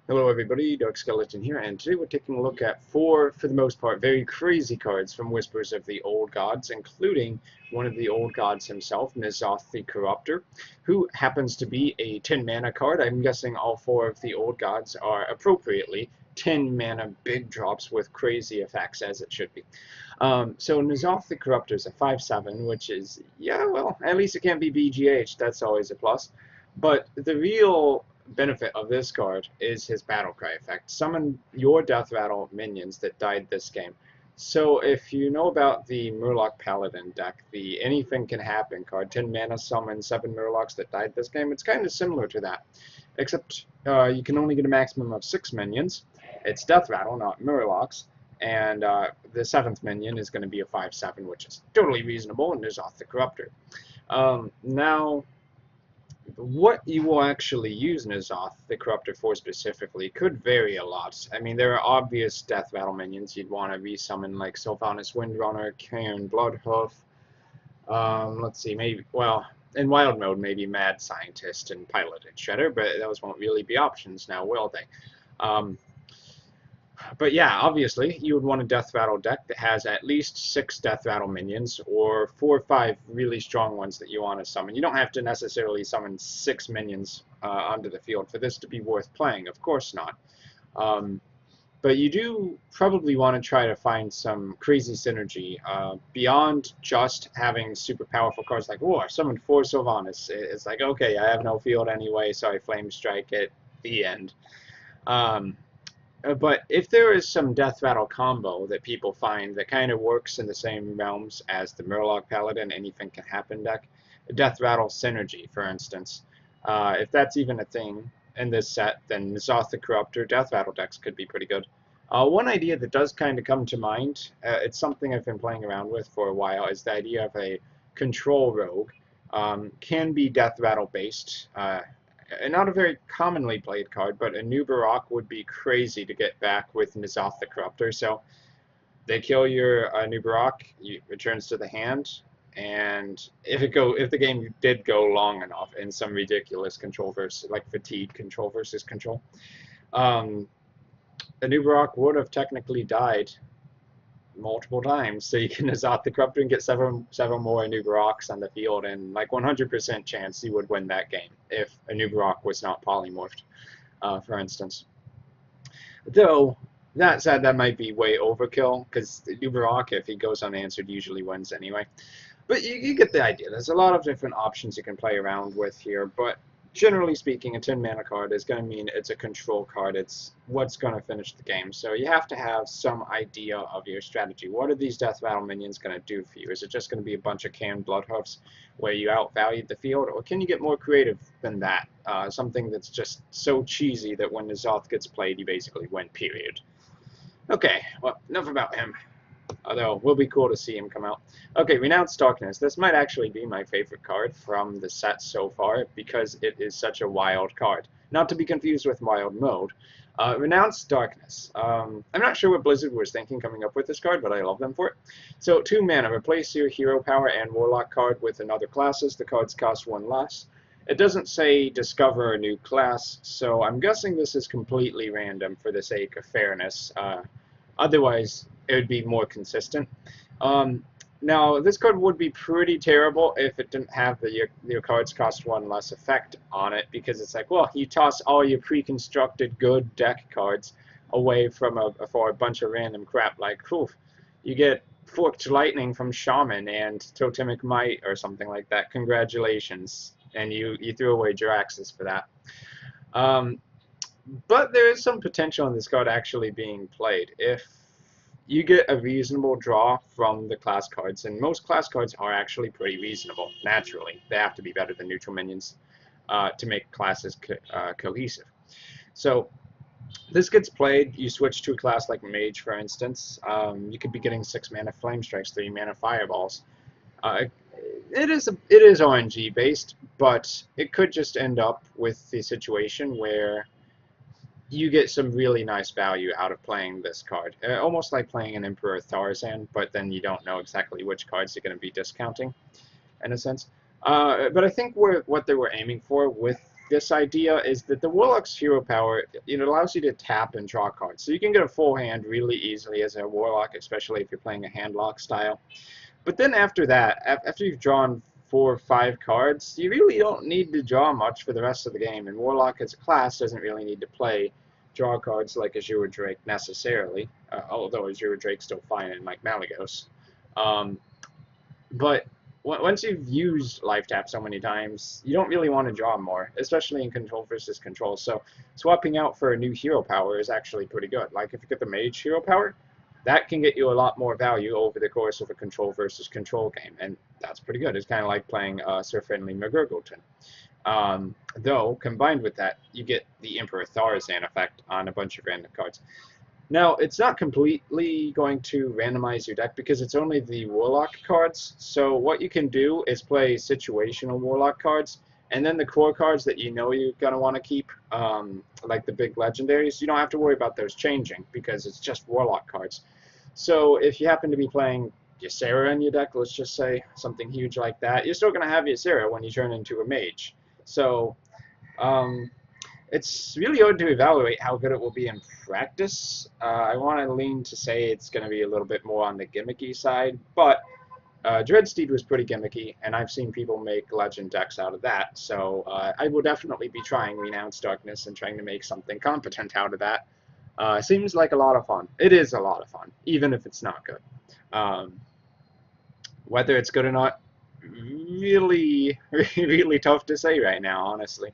Hello everybody, Dark Skeleton here, and today we're taking a look at four, for the most part, very crazy cards from Whispers of the Old Gods, including one of the Old Gods himself, N'Zoth the Corruptor, who happens to be a 10 mana card. I'm guessing all four of the Old Gods are appropriately 10 mana big drops with crazy effects, as it should be. So N'Zoth the Corruptor is a 5/7, which is, yeah, well, at least it can't be BGH, that's always a plus. But the real benefit of this card is his battle cry effect. Summon your death rattle minions that died this game. So if you know about the Murloc Paladin deck, the anything can happen card, 10 mana summon 7 Murlocs that died this game, it's kind of similar to that. Except you can only get a maximum of 6 minions. It's death rattle, not Murlocs. And the 7th minion is going to be a 5/7, which is totally reasonable, and is off the Corruptor. Now, what you will actually use N'Zoth, the Corruptor, for specifically could vary a lot. I mean, there are obvious death rattle minions you'd want to resummon, like Sylvanas Windrunner, Cairn Bloodhoof. Let's see, maybe, well, in wild mode, maybe Mad Scientist and Piloted Shredder, but those won't really be options now, will they? But yeah, obviously, you would want a Death Rattle deck that has at least 6 Death Rattle minions, or 4 or 5 really strong ones that you want to summon. You don't have to necessarily summon 6 minions onto the field for this to be worth playing, of course not. But you do probably want to try to find some crazy synergy beyond just having super powerful cards like, oh, I summoned 4 Sylvanas. It's like, okay, I have no field anyway, so I Flame Strike at the end. But if there is some Death Rattle combo that people find that kind of works in the same realms as the Murloc Paladin Anything Can Happen deck, Death Rattle Synergy, for instance, if that's even a thing in this set, then N'Zoth the Corruptor Death Rattle decks could be pretty good. One idea that does kind of come to mind, it's something I've been playing around with for a while, is the idea of a Control Rogue. Can be Death Rattle based. Not a very commonly played card, but a new Barak would be crazy to get back with N'Zoth the Corruptor. So they kill your new Barak, it returns to the hand, and if the game did go long enough in some ridiculous control versus like fatigue control versus control, a new Barak would have technically died multiple times, so you can N'Zoth the Corruptor and get several more new Baraks on the field, and like 100% chance you would win that game if a new Barak was not polymorphed, for instance. Though, that said, that might be way overkill, because the new Barak, if he goes unanswered, usually wins anyway. But you get the idea. There's a lot of different options you can play around with here, but generally speaking, a 10 mana card is going to mean it's a control card. It's what's going to finish the game. So you have to have some idea of your strategy. What are these Death Rattle minions going to do for you? Is it just going to be a bunch of canned Bloodhoofs where you outvalued the field? Or can you get more creative than that? Something that's just so cheesy that when N'Zoth gets played, you basically win, period. Okay, well, enough about him. Although, it will be cool to see him come out. Okay, Renounce Darkness. This might actually be my favorite card from the set so far, because it is such a wild card. Not to be confused with Wild Mode. Renounce Darkness. I'm not sure what Blizzard was thinking coming up with this card, but I love them for it. So, 2 mana. Replace your Hero Power and Warlock card with another classes. The cards cost 1 less. It doesn't say discover a new class, so I'm guessing this is completely random for the sake of fairness. Otherwise, it would be more consistent. Now, this card would be pretty terrible if it didn't have your cards cost 1 less effect on it, because it's like, well, you toss all your pre-constructed good deck cards away from for a bunch of random crap, like, oof, you get Forked Lightning from Shaman and Totemic Might or something like that. Congratulations. And you threw away Jiraxis for that. But there is some potential in this card actually being played. If you get a reasonable draw from the class cards, and most class cards are actually pretty reasonable, naturally. They have to be better than neutral minions to make classes cohesive. So this gets played, you switch to a class like Mage, for instance. You could be getting 6 mana Flame Strikes, 3 mana Fireballs. It is RNG based, but it could just end up with the situation where you get some really nice value out of playing this card. Almost like playing an Emperor Tharzan, but then you don't know exactly which cards you're going to be discounting, in a sense. But I think what they were aiming for with this idea is that the Warlock's hero power, it allows you to tap and draw cards. So you can get a full hand really easily as a Warlock, especially if you're playing a handlock style. But then after that, after you've drawn 4 or 5 cards, you really don't need to draw much for the rest of the game. And Warlock as a class doesn't really need to play draw cards like Azure Drake necessarily, although Azure Drake's still fine in like Malagos. But once you've used Life Tap so many times, you don't really want to draw more, especially in control versus control. So swapping out for a new hero power is actually pretty good. Like if you get the Mage hero power, that can get you a lot more value over the course of a control versus control game, and that's pretty good. It's kind of like playing Sir Friendly McGurgleton. Though, combined with that, you get the Emperor Tharzan effect on a bunch of random cards. Now, it's not completely going to randomize your deck because it's only the Warlock cards. So what you can do is play situational Warlock cards, and then the core cards that you know you're going to want to keep, like the big legendaries, you don't have to worry about those changing because it's just Warlock cards. So if you happen to be playing Ysera in your deck, let's just say something huge like that, you're still going to have Ysera when you turn into a Mage. So it's really hard to evaluate how good it will be in practice. I want to lean to say it's going to be a little bit more on the gimmicky side, but Dreadsteed was pretty gimmicky, and I've seen people make legend decks out of that, so I will definitely be trying Renounce Darkness and trying to make something competent out of that. Seems like a lot of fun. It is a lot of fun, even if it's not good. Whether it's good or not, really, really tough to say right now, honestly.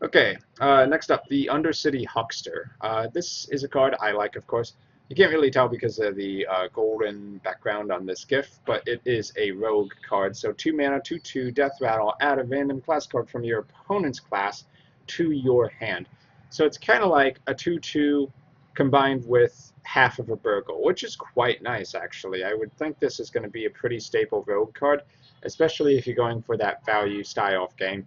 Okay, next up, the Undercity Huckster. This is a card I like, of course. You can't really tell because of the golden background on this GIF, but it is a rogue card. So 2 mana, 2/2, Death Rattle, add a random class card from your opponent's class to your hand. So it's kind of like a 2/2 combined with half of a Burgle, which is quite nice, actually. I would think this is going to be a pretty staple rogue card, especially if you're going for that value style of game.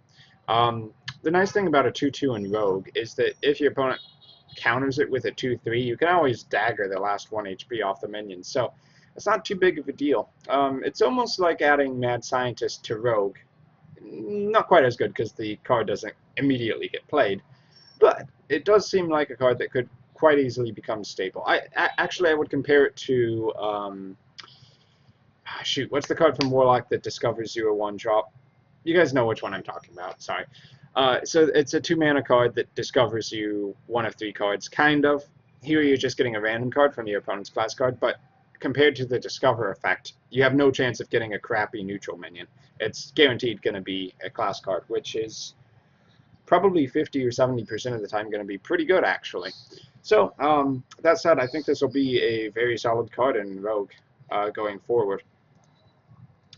The nice thing about a 2/2 in Rogue is that if your opponent counters it with a 2/3, you can always dagger the last 1 HP off the minion, so it's not too big of a deal. It's almost like adding Mad Scientist to Rogue. Not quite as good because the card doesn't immediately get played, but it does seem like a card that could quite easily become staple. Actually, I would compare it to shoot, what's the card from Warlock that discovers you a 1-drop? You guys know which one I'm talking about, sorry. So it's a 2 mana card that discovers you 1 of 3 cards, kind of. Here you're just getting a random card from your opponent's class card, but compared to the Discover effect, you have no chance of getting a crappy neutral minion. It's guaranteed going to be a class card, which is probably 50 or 70% of the time going to be pretty good, actually. So, that said, I think this will be a very solid card in Rogue going forward.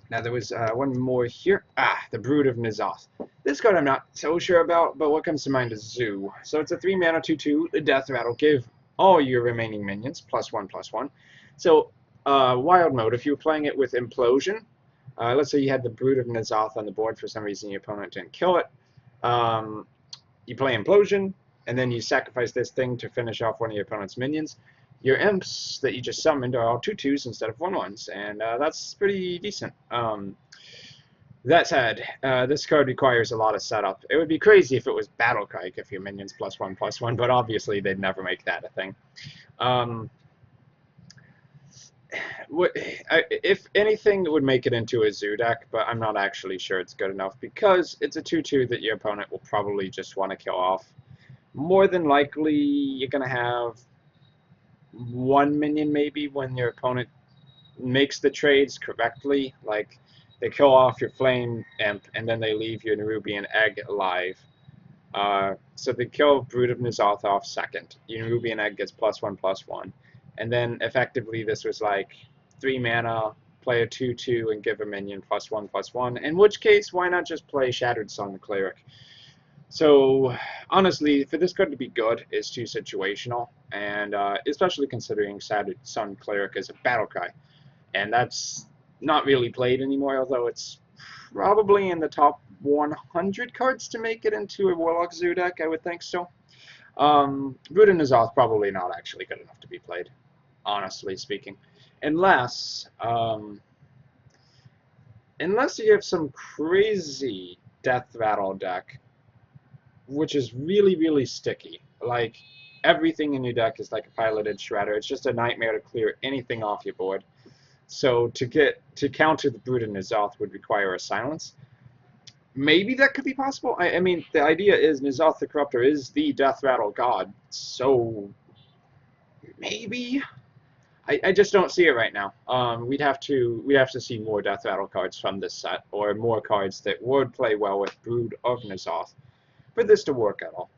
Now there was one more here. The Brood of N'Zoth. This card I'm not so sure about, but what comes to mind is Zoo. So it's a 3 mana 2/2, the Death Rattle. Give all your remaining minions +1/+1. So wild mode, if you were playing it with Implosion, let's say you had the Brood of N'Zoth on the board, for some reason your opponent didn't kill it. You play Implosion, and then you sacrifice this thing to finish off one of your opponent's minions. Your imps that you just summoned are all 2/2s instead of 1/1s, and that's pretty decent. That said, this card requires a lot of setup. It would be crazy if it was Battlecry if your minions +1/+1, but obviously they'd never make that a thing. If anything, it would make it into a Zoo deck, but I'm not actually sure it's good enough because it's a 2/2 that your opponent will probably just want to kill off. More than likely, you're going to have 1 minion maybe when your opponent makes the trades correctly, like they kill off your Flame Imp and then they leave your Nerubian Egg alive. So they kill Brood of N'Zoth off second. Your Nerubian Egg gets +1/+1. And then effectively this was like 3 mana, play a 2/2 and give a minion +1/+1. In which case, why not just play Shattered Sun Cleric? So, honestly, for this card to be good, it's too situational, and especially considering Shattered Sun Cleric is a battle cry, and that's not really played anymore, although it's probably in the top 100 cards to make it into a Warlock Zoo deck, I would think so. Brood of N'Zoth probably not actually good enough to be played, honestly speaking, unless you have some crazy Death Rattle deck which is really, really sticky. Like, everything in your deck is like a piloted shredder. It's just a nightmare to clear anything off your board. So to counter the Brood and N'Zoth would require a silence. Maybe that could be possible. I mean, the idea is N'Zoth the Corruptor is the Death Rattle god, so maybe. I just don't see it right now. We'd have to see more Death Rattle cards from this set, or more cards that would play well with Brood of N'Zoth for this to work at all.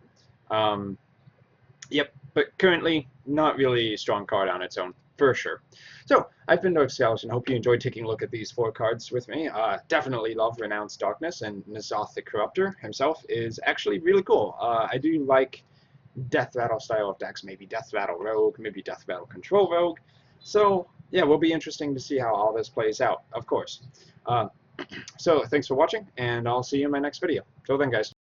Yep, but currently not really a strong card on its own, for sure. So, I've been Dark Scouts, and hope you enjoyed taking a look at these 4 cards with me. Definitely love Renounce Darkness, and N'Zoth the Corruptor himself is actually really cool. I do like Death Rattle style of decks, maybe Death Rattle Rogue, maybe Death Rattle Control Rogue. So, yeah, will be interesting to see how all this plays out, of course. So, thanks for watching, and I'll see you in my next video. Till then, guys.